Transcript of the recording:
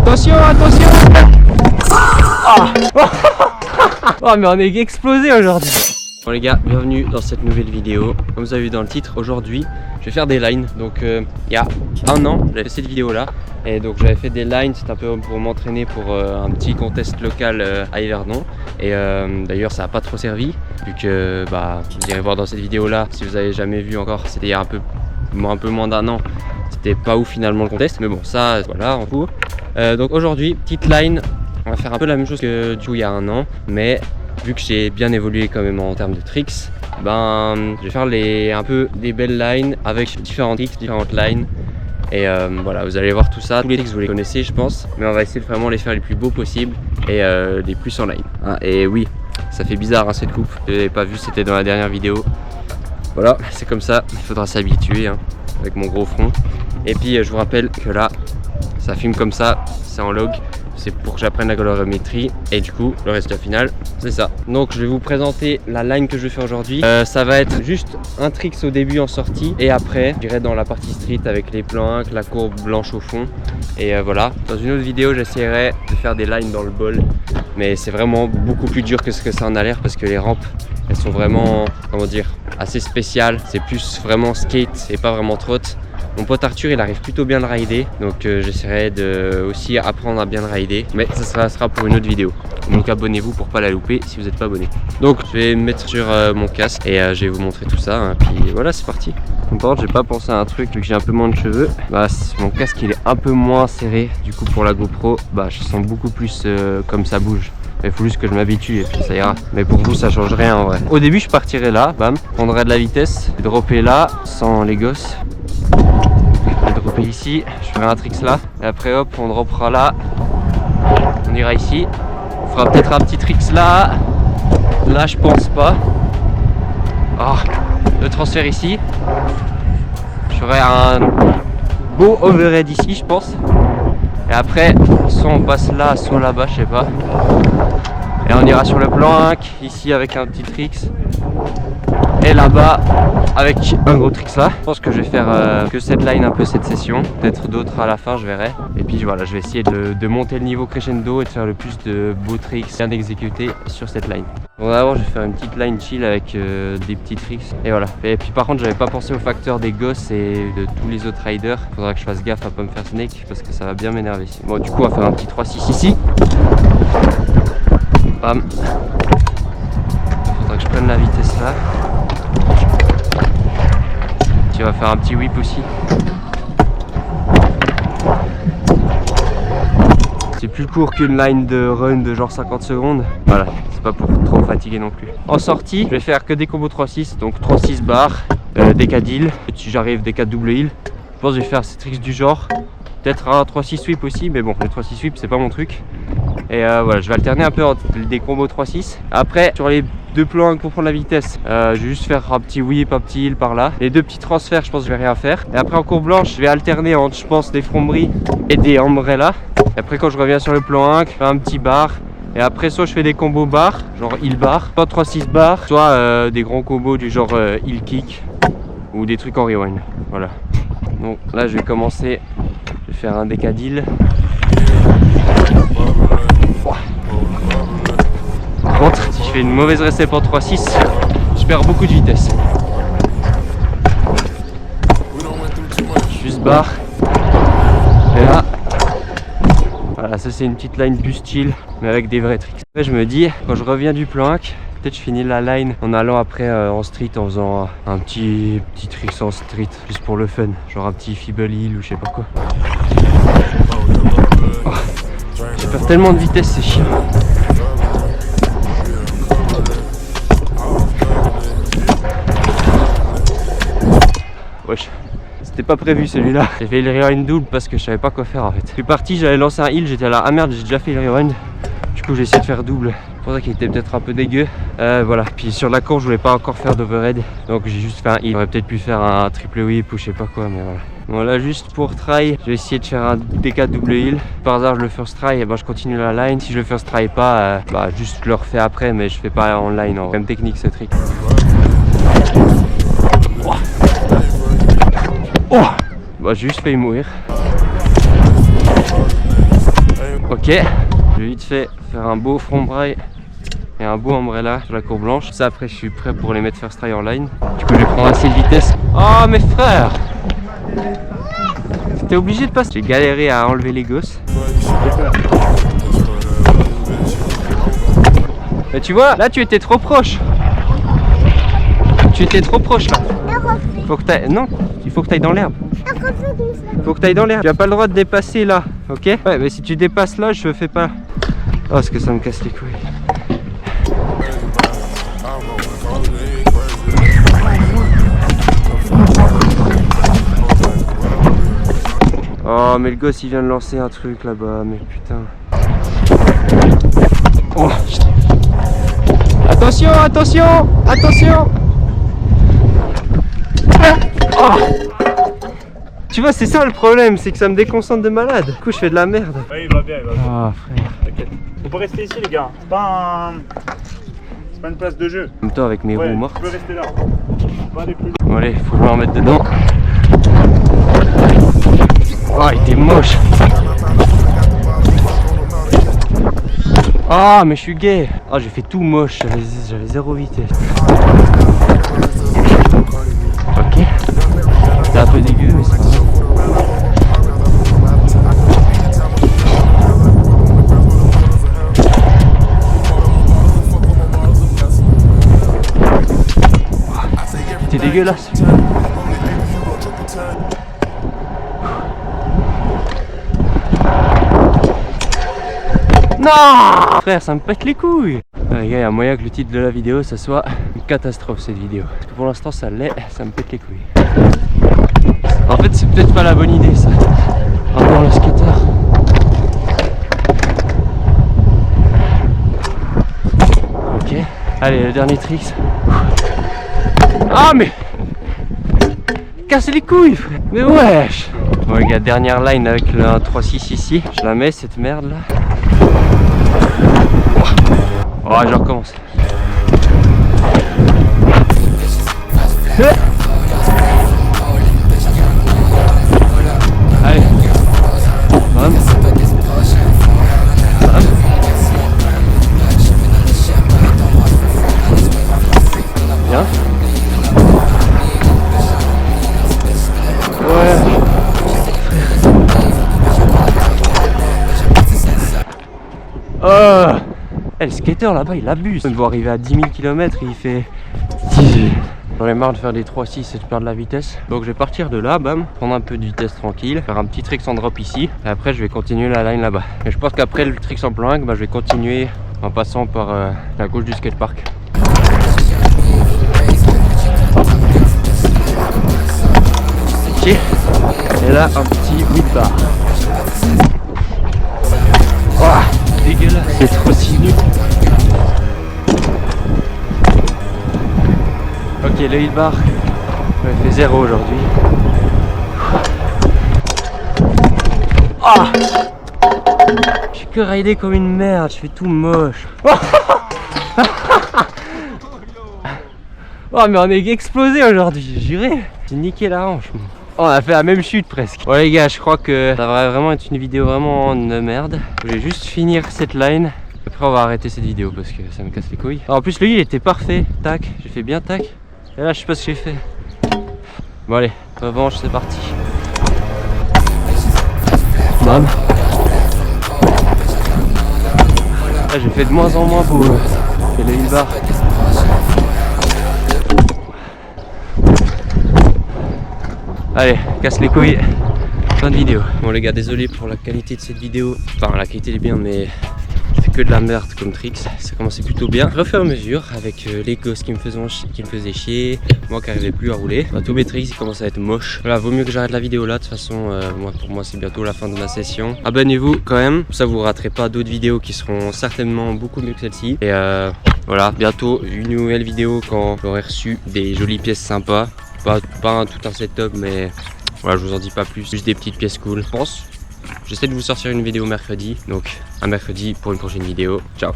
Attention, attention. Ah. Oh mais on est explosé aujourd'hui. Bon les gars, bienvenue dans cette nouvelle vidéo. Comme vous avez vu dans le titre, aujourd'hui je vais faire des lines. Donc il y a un an j'avais fait cette vidéo là. Et donc j'avais fait des lines, c'était un peu pour m'entraîner pour un petit contest local à Yverdon. Et d'ailleurs ça n'a pas trop servi, vu que vous irez voir dans cette vidéo là, si vous avez jamais vu encore, c'était il y a un peu moins d'un an. C'était pas ouf finalement le contest, mais bon ça voilà en cours. Donc aujourd'hui, petite line, on va faire un peu la même chose que du coup il y a un an, mais vu que j'ai bien évolué quand même en termes de tricks, je vais faire un peu des belles lines avec différents tricks, différentes lines. Et voilà, vous allez voir tout ça, tous les tricks vous les connaissez je pense, mais on va essayer de vraiment les faire les plus beaux possibles et les plus en line. Et oui, ça fait bizarre cette coupe, je l'avais pas vu, c'était dans la dernière vidéo. Voilà, c'est comme ça, il faudra s'habituer avec mon gros front. Et puis je vous rappelle que là, ça filme comme ça, c'est en log. C'est pour que j'apprenne la colorimétrie et du coup le résultat final c'est ça. Donc je vais vous présenter la line que je vais faire aujourd'hui. Ça va être juste un tricks au début en sortie et après je dirais dans la partie street avec les plans 1, la courbe blanche au fond. Et voilà, dans une autre vidéo j'essaierai de faire des lines dans le bol, mais c'est vraiment beaucoup plus dur que ce que ça en a l'air parce que les rampes elles sont vraiment, comment dire, assez spéciales. C'est plus vraiment skate et pas vraiment trotte. Mon pote Arthur il arrive plutôt bien le rider, donc j'essaierai de aussi apprendre à bien le rider, mais ça sera pour une autre vidéo. Donc abonnez-vous pour pas la louper si vous n'êtes pas abonné. Donc je vais me mettre sur mon casque et je vais vous montrer tout ça, puis voilà c'est parti. Par contre j'ai pas pensé à un truc, vu que j'ai un peu moins de cheveux, mon casque il est un peu moins serré, du coup pour la GoPro je sens beaucoup plus comme ça bouge. Il faut juste que je m'habitue et puis ça ira. Mais pour vous ça change rien en vrai. Au début je partirai là, bam, prendrai de la vitesse, dropper là sans les gosses. Je vais dropper ici, je ferai un tricks là, et après hop on droppera là, on ira ici, on fera peut-être un petit tricks là, là je pense pas. Le transfert ici, je ferai un beau overhead ici je pense, et après soit on passe là, soit là-bas, je sais pas, et on ira sur le plan 1 ici avec un petit tricks. Et là-bas avec un gros tricks là. Je pense que je vais faire que cette line un peu cette session, peut-être d'autres à la fin je verrai. Et puis voilà, je vais essayer de monter le niveau crescendo et de faire le plus de beaux tricks bien exécutés sur cette line. Bon d'abord je vais faire une petite line chill avec des petits tricks et voilà. Et puis par contre j'avais pas pensé au facteur des gosses et de tous les autres riders. Faudra que je fasse gaffe à pas me faire snake parce que ça va bien m'énerver. Bon du coup on va faire un petit 3-6 ici. Bam. Faudra que je prenne la vitesse là. On va faire un petit whip aussi. C'est plus court qu'une line de run de genre 50 secondes. Voilà, c'est pas pour trop fatiguer non plus. En sortie, je vais faire que des combos 3-6, donc 3-6 barres, des 4 heal. Si j'arrive des 4 double heal, je pense que je vais faire ces tricks du genre. Peut-être un 3-6 sweep aussi, mais bon, le 3-6 sweep c'est pas mon truc. Et voilà, je vais alterner un peu entre des combos 3-6. Après, sur les deux plans pour prendre la vitesse, je vais juste faire un petit whip, un petit heal par là. Les deux petits transferts, je pense que je vais rien faire. Et après en courbe blanche, je vais alterner entre, je pense, des front bris et des umbrella. Et après quand je reviens sur le plan 1, je fais un petit bar. Et après soit je fais des combos bar, genre heal bar, soit 3-6 bar, soit des grands combos du genre heal kick ou des trucs en rewind. Voilà. Donc là je vais commencer, je vais faire un décadile. Par contre, si je fais une mauvaise recette en 3-6, je perds beaucoup de vitesse. Juste barre. Et là, voilà, ça c'est une petite line plus chill, mais avec des vrais tricks. Après, je me dis, quand je reviens du plan 1, peut-être je finis la line en allant après en street en faisant un petit tricks en street, juste pour le fun. Genre un petit feeble heal ou je sais pas quoi. Je perds tellement de vitesse, c'est chiant. Wesh, c'était pas prévu celui-là. J'ai fait le rewind double parce que je savais pas quoi faire en fait. Je suis parti, j'allais lancer un heal, j'étais là, ah merde, j'ai déjà fait le rewind. Du coup j'ai essayé de faire double. C'est pour ça qu'il était peut-être un peu dégueu. Voilà, puis sur la course je voulais pas encore faire d'overhead, donc j'ai juste fait un heal. J'aurais peut-être pu faire un triple whip ou je sais pas quoi, mais voilà. Bon là juste pour try, je vais essayer de faire un D4 double heal. Par hasard je le first try, et je continue la line. Si je le first try pas, juste je le refais après, mais je fais pas en line. Même technique ce trick. J'ai juste failli mourir. Ok, je vais vite fait faire un beau front braille et un beau umbrella sur la cour blanche. Ça après je suis prêt pour les mettre first try en line. Du coup je vais prendre assez de vitesse. Oh mes frères, t'es obligé de passer. J'ai galéré à enlever les gosses. Mais tu vois, là tu étais trop proche. Tu étais trop proche là. Faut que t'ailles... Non, il faut que t'ailles dans l'herbe. Faut que t'ailles dans l'herbe. Tu n'as pas le droit de dépasser là, ok? Ouais, mais si tu dépasses là, je fais pas. Oh, ce que ça me casse les couilles. Oh, mais le gosse il vient de lancer un truc là-bas, mais putain. Oh. Attention, attention, attention. Oh. Tu vois, c'est ça le problème, c'est que ça me déconcentre de malade. Du coup, je fais de la merde. Ouais, il va bien, il va bien. Ah, frère. T'inquiète. Faut pas rester ici, les gars. C'est pas une place de jeu. En même temps, avec mes roues mortes. Tu peux rester là. Pas aller plus loin. Bon, allez, faut que je me remette dedans. Oh, il était moche. Ah, mais je suis gay. Ah, j'ai fait tout moche, j'avais zéro vitesse. Ok. C'est un peu dégueu, mais c'est pas grave. C'était dégueulasse. Non frère, ça me pète les couilles. Les gars, il y a moyen que le titre de la vidéo ça soit une catastrophe cette vidéo. Parce que pour l'instant ça l'est, ça me pète les couilles. En fait c'est peut-être pas la bonne idée ça. Encore le skater. Ok. Allez, le dernier trick. Ah mais casse les couilles frère. Mais wesh. Bon les gars, dernière line avec le 1-3-6 ici. Je la mets cette merde là. Oh, je recommence. Allez. Bam. Bam. Bien. Ouais. Oh. Le skater là-bas il abuse. On doit arriver à 10 000 km et il fait 10. J'en ai marre de faire des 3-6 et de perdre la vitesse. Donc je vais partir de là, bam, prendre un peu de vitesse tranquille, faire un petit trick sans drop ici. Et après je vais continuer la line là-bas. Et je pense qu'après le trick sans plank, bah, je vais continuer en passant par la gauche du skatepark. Ok. Et là un petit whip bar. Oh, dégueulasse, c'est trop sinueux. Ok, le hit bar, j'en ai fait 0 aujourd'hui. Ah, j'ai que ridé comme une merde, je fais tout moche. Oh mais on est explosé aujourd'hui, juré. J'ai niqué la hanche. Oh, on a fait la même chute presque. Bon les gars, je crois que ça va vraiment être une vidéo vraiment de merde. Je vais juste finir cette line. Après on va arrêter cette vidéo parce que ça me casse les couilles. En plus lui il était parfait. Tac, j'ai fait bien tac. Et là je sais pas ce que j'ai fait. Bon allez, revanche, c'est parti. Bam. Là j'ai fait de moins en moins beau. Et le hill bar. Allez, casse les couilles. Fin de vidéo. Bon les gars, désolé pour la qualité de cette vidéo. Enfin la qualité est bien mais je fais que de la merde comme tricks. Ça commençait plutôt bien. Je refais à mesure avec les gosses qui me faisaient chier. Moi qui n'arrivais plus à rouler. Enfin, tous mes tricks ils commencent à être moches. Voilà, vaut mieux que j'arrête la vidéo là. De toute façon, pour moi c'est bientôt la fin de ma session. Abonnez-vous quand même. Comme ça vous raterez pas d'autres vidéos qui seront certainement beaucoup mieux que celle-ci. Et voilà, bientôt une nouvelle vidéo quand j'aurai reçu des jolies pièces sympas. Pas tout un setup mais voilà, je vous en dis pas plus, juste des petites pièces cool. Je pense, j'essaie de vous sortir une vidéo mercredi, donc un mercredi pour une prochaine vidéo. Ciao.